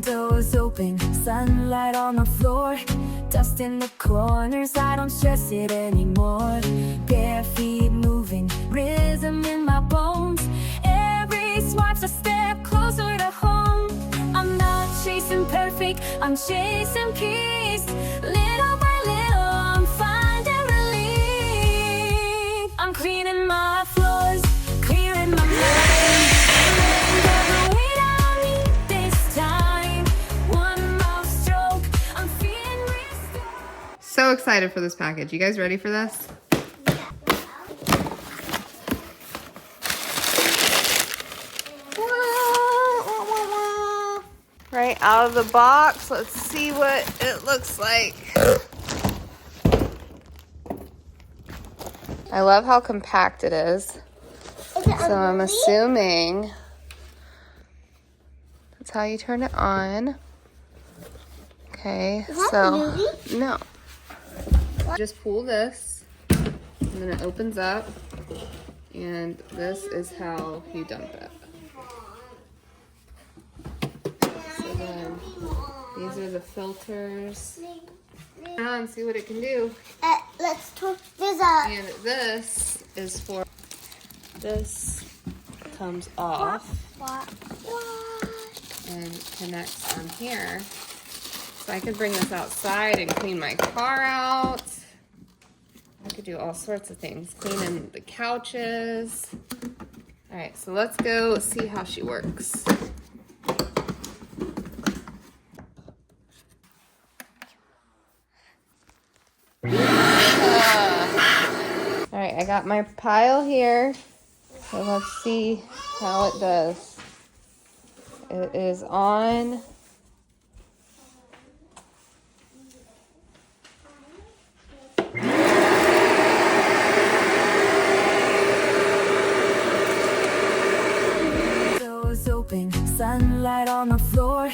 Windows open, sunlight on the floor, dust in the corners, I don't stress it anymore. Bare feet moving, rhythm in my bones. Every swipe's a step closer to home. I'm not chasing perfect, I'm chasing peace. Little by little, I'm finding relief. I'm cleaning my floors, clearing my mind. Letting go the weight on me this time. One mouth stroke, I'm feeling restored. So excited for this package. You guys ready for this? Right out of the box. Let's see what it looks like. I love how compact it is. So I'm assuming that's how you turn it on. Okay, so no. Just pull this, and then it opens up, and this is how you dump it. So then these are the filters. And see what it can do. Let's talk this up. And this is for, this comes off and connects on here. So I could bring this outside and clean my car out. I could do all sorts of things. Cleaning the couches. All right, so let's go see how she works. All right, I got my pile here. So let's see how it does. It is on. Windows open, sunlight on the floor,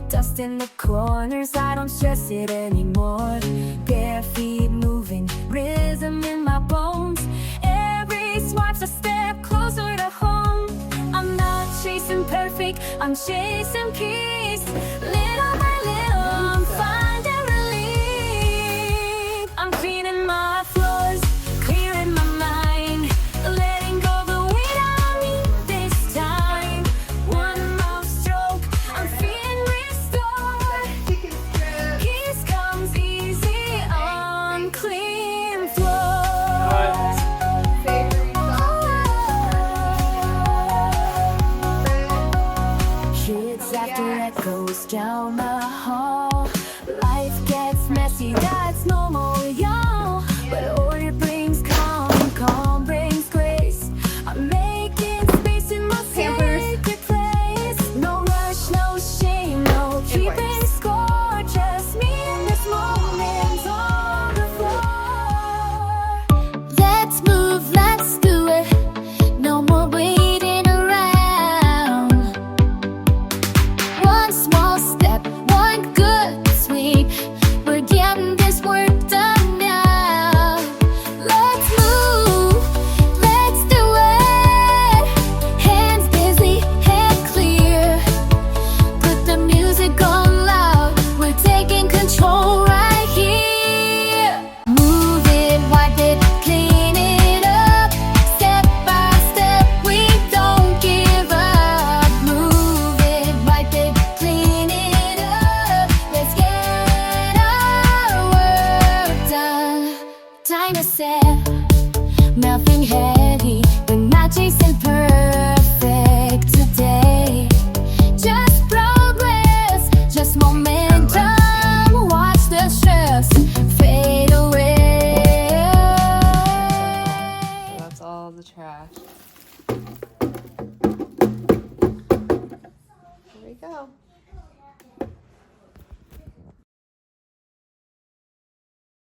dust in the corners, I don't stress it anymore. Bare feet moving, rhythm in my bones. Every swipe's a step closer to home. I'm not chasing perfect, I'm chasing peace. Little by little, I'm finding relief. I'm cleaning my floors, clearing my mind. Letting go the weight on me this time. One mouth stroke, I'm feeling restored. Peace comes easy on clean floors. Hits after echoes down the hall. Life gets messy, that's normal, y'all. But order brings calm, calm brings grace. I'm making space in my sacred place. No rush, no shame, no keeping score. Just me in this moment on the floor. Let's move, let's do it. No more waiting around. One small step, one good sweep. We're getting this work done now. Let's move, let's do it. Hands busy, head clear. Put the music on loud. We're taking control right here. Move it, wipe it, clean it up. Step by step, we don't give up. Move it, wipe it, clean it up. Let's get our work done. Time to set, nothing heavy. We're not chasing